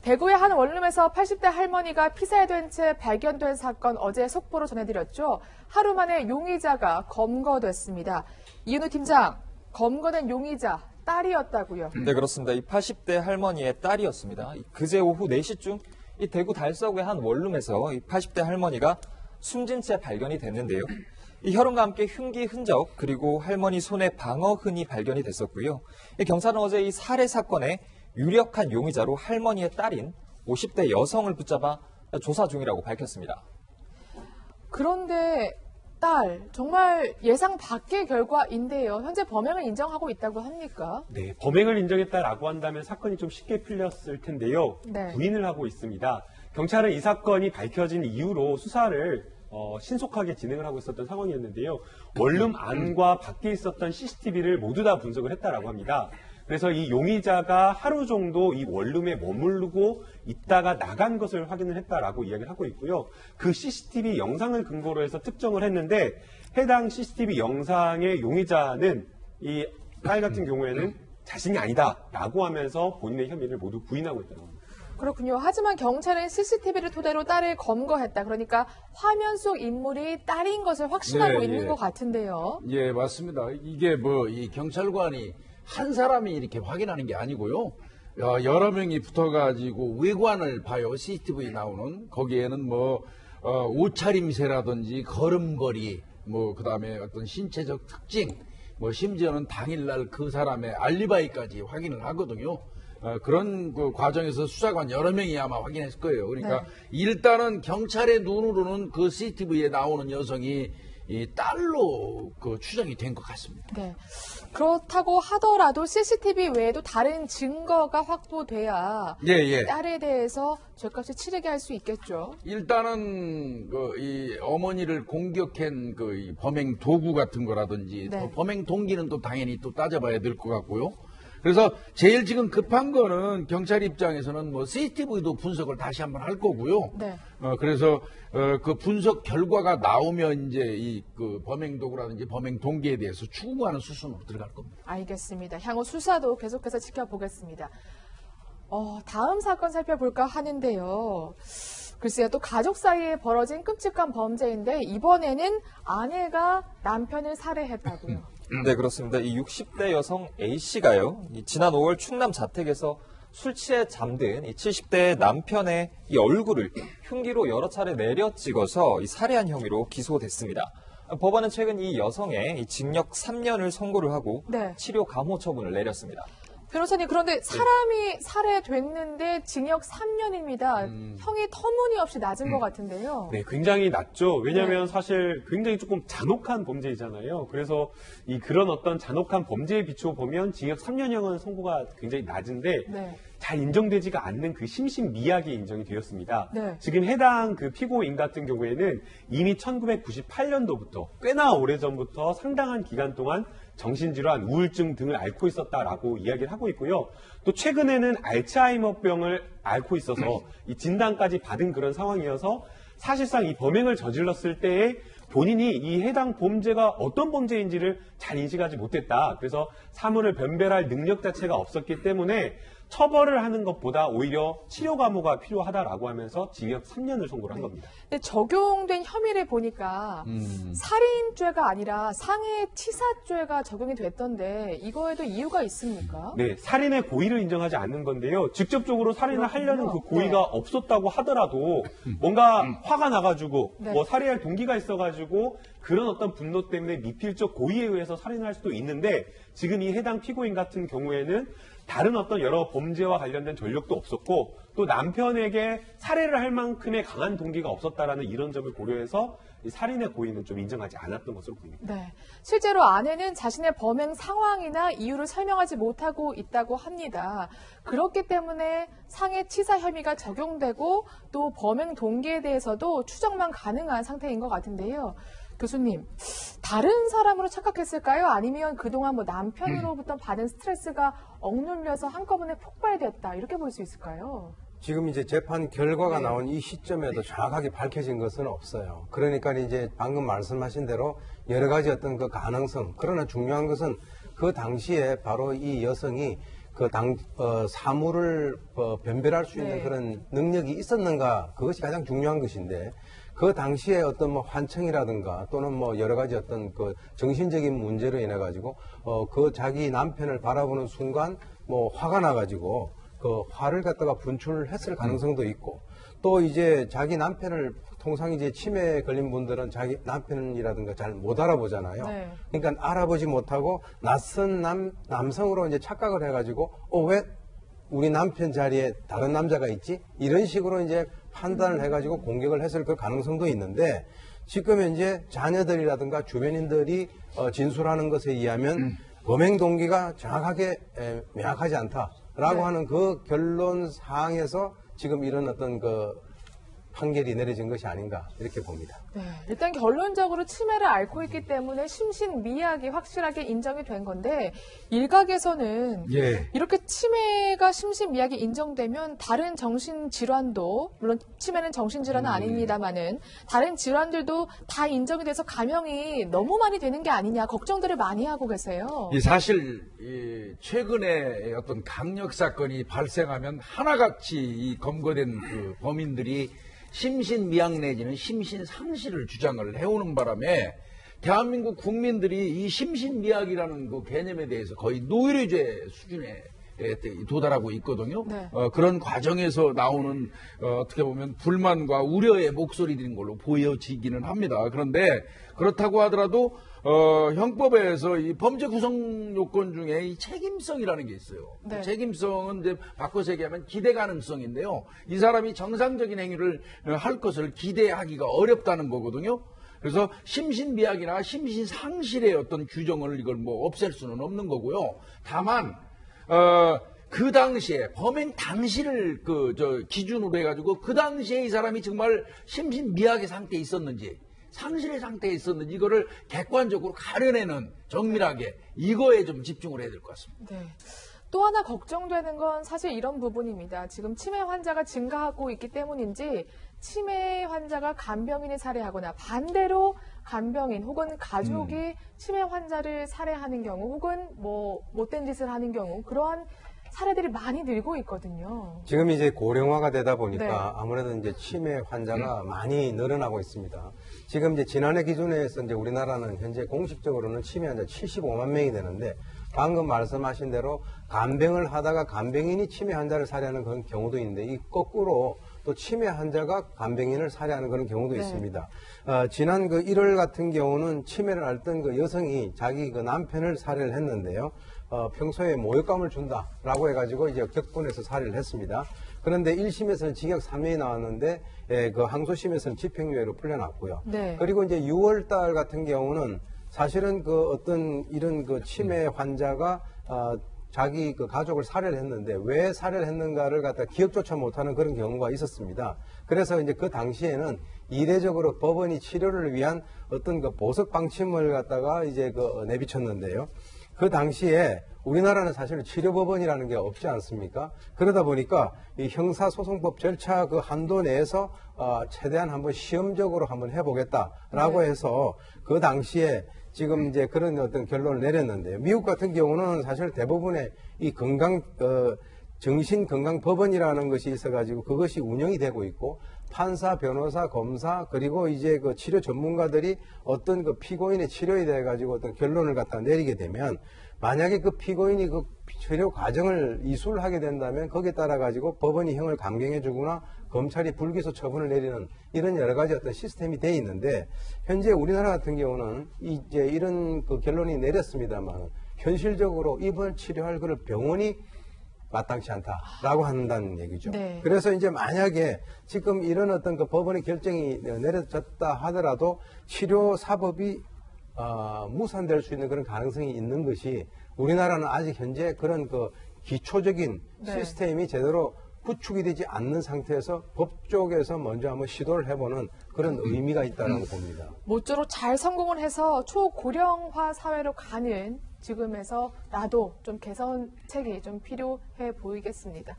대구의 한 원룸에서 80대 할머니가 피살된 채 발견된 사건 어제 속보로 전해드렸죠. 하루 만에 용의자가 검거됐습니다. 이은우 팀장, 검거된 용의자 딸이었다고요? 네, 그렇습니다. 이 80대 할머니의 딸이었습니다. 그제 오후 4시쯤 이 대구 달서구의 한 원룸에서 이 80대 할머니가 숨진 채 발견이 됐는데요. 이 혈흔과 함께 흉기 흔적 그리고 할머니 손에 방어흔이 발견이 됐었고요. 경찰은 어제 이 살해 사건의 유력한 용의자로 할머니의 딸인 50대 여성을 붙잡아 조사 중이라고 밝혔습니다. 그런데 딸, 정말 예상 밖의 결과인데요. 현재 범행을 인정하고 있다고 합니까? 네, 범행을 인정했다라고 한다면 사건이 좀 쉽게 풀렸을 텐데요. 네. 부인을 하고 있습니다. 경찰은 이 사건이 밝혀진 이후로 수사를 신속하게 진행을 하고 있었던 상황이었는데요. 원룸 안과 밖에 있었던 CCTV를 모두 다 분석을 했다라고 합니다. 그래서 이 용의자가 하루 정도 이 원룸에 머무르고 있다가 나간 것을 확인을 했다라고 이야기를 하고 있고요. 그 CCTV 영상을 근거로 해서 특정을 했는데 해당 CCTV 영상의 용의자는 이 딸 같은 경우에는 자신이 아니다라고 하면서 본인의 혐의를 모두 부인하고 있다고 합니다. 그렇군요. 하지만 경찰은 CCTV를 토대로 딸을 검거했다. 그러니까 화면 속 인물이 딸인 것을 확신하고 있는 것 같은데요. 예, 맞습니다. 이게 이 경찰관이 한 사람이 이렇게 확인하는 게 아니고요. 여러 명이 붙어가지고 외관을 봐요. CCTV 나오는. 거기에는 옷차림새라든지 걸음걸이, 그 다음에 어떤 신체적 특징, 심지어는 당일날 그 사람의 알리바이까지 확인을 하거든요. 그런 그 과정에서 수사관 여러 명이 아마 확인했을 거예요. 그러니까 일단은 경찰의 눈으로는 그 CCTV에 나오는 여성이 이 딸로 추정이 된 것 같습니다. 네. 그렇다고 하더라도 CCTV 외에도 다른 증거가 확보돼야 딸에 대해서 죄값을 치르게 할 수 있겠죠. 일단은 이 어머니를 공격한 이 범행 도구 같은 거라든지 또 범행 동기는 또 당연히 또 따져봐야 될 것 같고요. 그래서 제일 지금 급한 거는 경찰 입장에서는 CCTV도 분석을 다시 한번 할 거고요. 네. 그래서 그 분석 결과가 나오면 이제 그 범행 도구라든지 범행 동기에 대해서 추궁하는 수순으로 들어갈 겁니다. 알겠습니다. 향후 수사도 계속해서 지켜보겠습니다. 다음 사건 살펴볼까 하는데요. 글쎄요, 또 가족 사이에 벌어진 끔찍한 범죄인데 이번에는 아내가 남편을 살해했다고요. 네, 그렇습니다. 이 60대 여성 A씨가요, 지난 5월 충남 자택에서 술 취해 잠든 이 70대 남편의 이 얼굴을 흉기로 여러 차례 내려 찍어서 이 살해한 혐의로 기소됐습니다. 법원은 최근 이 여성의 징역 3년을 선고를 하고 치료 감호 처분을 내렸습니다. 변호사님, 그런데 사람이 살해됐는데 징역 3년입니다. 형이 터무니없이 낮은 것 같은데요. 네, 굉장히 낮죠. 왜냐하면 사실 굉장히 조금 잔혹한 범죄이잖아요. 그래서 그런 어떤 잔혹한 범죄에 비추어 보면 징역 3년형은 선고가 굉장히 낮은데 잘 인정되지가 않는 그 심신미약이 인정이 되었습니다. 지금 해당 그 피고인 같은 경우에는 이미 1998년도부터 꽤나 오래전부터 상당한 기간 동안 정신질환, 우울증 등을 앓고 있었다라고 이야기를 하고 있고요. 또 최근에는 알츠하이머병을 앓고 있어서 이 진단까지 받은 그런 상황이어서 사실상 이 범행을 저질렀을 때에 본인이 이 해당 범죄가 어떤 범죄인지를 잘 인식하지 못했다. 그래서 사물을 변별할 능력 자체가 없었기 때문에 처벌을 하는 것보다 오히려 치료 감호가 필요하다라고 하면서 징역 3년을 선고를 한 겁니다. 근데 적용된 혐의를 보니까 살인죄가 아니라 상해치사죄가 적용이 됐던데 이거에도 이유가 있습니까? 네, 살인의 고의를 인정하지 않는 건데요. 직접적으로 살인을 하려는 그 고의가 없었다고 하더라도 뭔가 화가 나가지고 살해할 동기가 있어가지고 그런 어떤 분노 때문에 미필적 고의에 의해서 살인을 할 수도 있는데 지금 이 해당 피고인 같은 경우에는 다른 어떤 여러 범죄와 관련된 전력도 없었고 또 남편에게 살해를 할 만큼의 강한 동기가 없었다라는 이런 점을 고려해서 이 살인의 고의는 좀 인정하지 않았던 것으로 보입니다. 네, 실제로 아내는 자신의 범행 상황이나 이유를 설명하지 못하고 있다고 합니다. 그렇기 때문에 상해치사 혐의가 적용되고 또 범행 동기에 대해서도 추정만 가능한 상태인 것 같은데요. 교수님, 다른 사람으로 착각했을까요? 아니면 그동안 남편으로부터 받은 스트레스가 억눌려서 한꺼번에 폭발됐다 이렇게 볼 수 있을까요? 지금 이제 재판 결과가 나온 이 시점에도 정확하게 밝혀진 것은 없어요. 그러니까 이제 방금 말씀하신 대로 여러 가지 어떤 그 가능성, 그러나 중요한 것은 그 당시에 바로 이 여성이 사물을 변별할 수 있는 네. 그런 능력이 있었는가, 그것이 가장 중요한 것인데, 그 당시에 어떤 뭐 환청이라든가 또는 뭐 여러 가지 어떤 그 정신적인 문제로 인해 가지고 그 자기 남편을 바라보는 순간 뭐 화가 나 가지고 그 화를 갖다가 분출을 했을 가능성도 있고, 또 이제 자기 남편을 통상 이제 치매에 걸린 분들은 자기 남편이라든가 잘 못 알아보잖아요. 네. 그러니까 알아보지 못하고 낯선 남성으로 이제 착각을 해가지고 왜 우리 남편 자리에 다른 남자가 있지? 이런 식으로 이제 판단을 해가지고 공격을 했을 그 가능성도 있는데, 지금 현재 자녀들이라든가 주변인들이 진술하는 것에 의하면 범행 동기가 정확하게 명확하지 않다라고 네. 하는 그 결론 사항에서 지금 이런 어떤 그 판결이 내려진 것이 아닌가 이렇게 봅니다. 네, 일단 결론적으로 치매를 앓고 있기 때문에 심신미약이 확실하게 인정이 된 건데, 일각에서는 예. 이렇게 치매가 심신미약이 인정되면 다른 정신질환도, 물론 치매는 정신질환은 아닙니다만은 다른 질환들도 다 인정이 돼서 감형이 너무 많이 되는 게 아니냐 걱정들을 많이 하고 계세요. 이 사실 최근에 어떤 강력 사건이 발생하면 하나같이 이 검거된 그 범인들이 심신미약 내지는 심신상실을 주장을 해오는 바람에 대한민국 국민들이 이 심신미약이라는 그 개념에 대해서 거의 노이로제 수준에 도달하고 있거든요. 네. 그런 과정에서 나오는 어떻게 보면 불만과 우려의 목소리들인 걸로 보여지기는 합니다. 그런데 그렇다고 하더라도 형법에서 이 범죄 구성 요건 중에 이 책임성이라는 게 있어요. 네. 책임성은 이제 바꿔서 얘기하면 기대 가능성인데요. 이 사람이 정상적인 행위를 할 것을 기대하기가 어렵다는 거거든요. 그래서 심신미약이나 심신상실의 어떤 규정을 이걸 뭐 없앨 수는 없는 거고요. 다만 그 당시에 범행 당시를 기준으로 해가지고 그 당시에 이 사람이 정말 심신미약의 상태에 있었는지 상실의 상태에 있었는지 이거를 객관적으로 가려내는 정밀하게 이거에 좀 집중을 해야 될 것 같습니다. 네. 또 하나 걱정되는 건 사실 이런 부분입니다. 지금 치매 환자가 증가하고 있기 때문인지 치매 환자가 간병인을 살해하거나 반대로 간병인 혹은 가족이 치매 환자를 살해하는 경우 혹은 뭐 못된 짓을 하는 경우, 그러한 사례들이 많이 늘고 있거든요. 지금 이제 고령화가 되다 보니까 네. 아무래도 이제 치매 환자가 많이 늘어나고 있습니다. 지금 이제 지난해 기준에서 이제 우리나라는 현재 공식적으로는 치매 환자 75만 명이 되는데, 방금 말씀하신 대로 간병을 하다가 간병인이 치매 환자를 살해하는 그런 경우도 있는데, 이 거꾸로 또 치매 환자가 간병인을 살해하는 그런 경우도 네. 있습니다. 지난 그 1월 같은 경우는 치매를 앓던 그 여성이 자기 그 남편을 살해를 했는데요. 평소에 모욕감을 준다라고 해가지고 이제 격분해서 살해를 했습니다. 그런데 1심에서는 징역 3년이 나왔는데, 그 항소심에서는 집행유예로 풀려났고요. 네. 그리고 이제 6월 달 같은 경우는 사실은 그 어떤 이런 그 치매 환자가 자기 그 가족을 살해를 했는데 왜 살해를 했는가를 갖다 기억조차 못하는 그런 경우가 있었습니다. 그래서 이제 그 당시에는 이례적으로 법원이 치료를 위한 어떤 그 보석 방침을 갖다가 이제 그 내비쳤는데요. 그 당시에 우리나라는 사실 치료법원이라는 게 없지 않습니까? 그러다 보니까 이 형사소송법 절차 그 한도 내에서 최대한 한번 시험적으로 한번 해보겠다라고 네. 해서 그 당시에 지금 이제 그런 어떤 결론을 내렸는데요. 미국 같은 경우는 사실 대부분의 이 정신건강법원이라는 것이 있어가지고 그것이 운영이 되고 있고, 판사, 변호사, 검사, 그리고 이제 그 치료 전문가들이 어떤 그 피고인의 치료에 대해 가지고 어떤 결론을 갖다 내리게 되면, 만약에 그 피고인이 그 치료 과정을 이수를 하게 된다면 거기에 따라 가지고 법원이 형을 감경해 주거나 검찰이 불기소 처분을 내리는 이런 여러 가지 어떤 시스템이 돼 있는데, 현재 우리나라 같은 경우는 이제 이런 그 결론이 내렸습니다만 현실적으로 입원 치료할 그를 병원이 마땅치 않다라고 한다는 얘기죠. 네. 그래서 이제 만약에 지금 이런 어떤 그 법원의 결정이 내려졌다 하더라도 치료 사법이 무산될 수 있는 그런 가능성이 있는 것이, 우리나라는 아직 현재 그런 그 기초적인 네. 시스템이 제대로 구축이 되지 않는 상태에서 법 쪽에서 먼저 한번 시도를 해보는 그런 의미가 있다고 봅니다. 모쪼록 잘 성공을 해서 초고령화 사회로 가는 지금에서 나도 좀 개선책이 좀 필요해 보이겠습니다.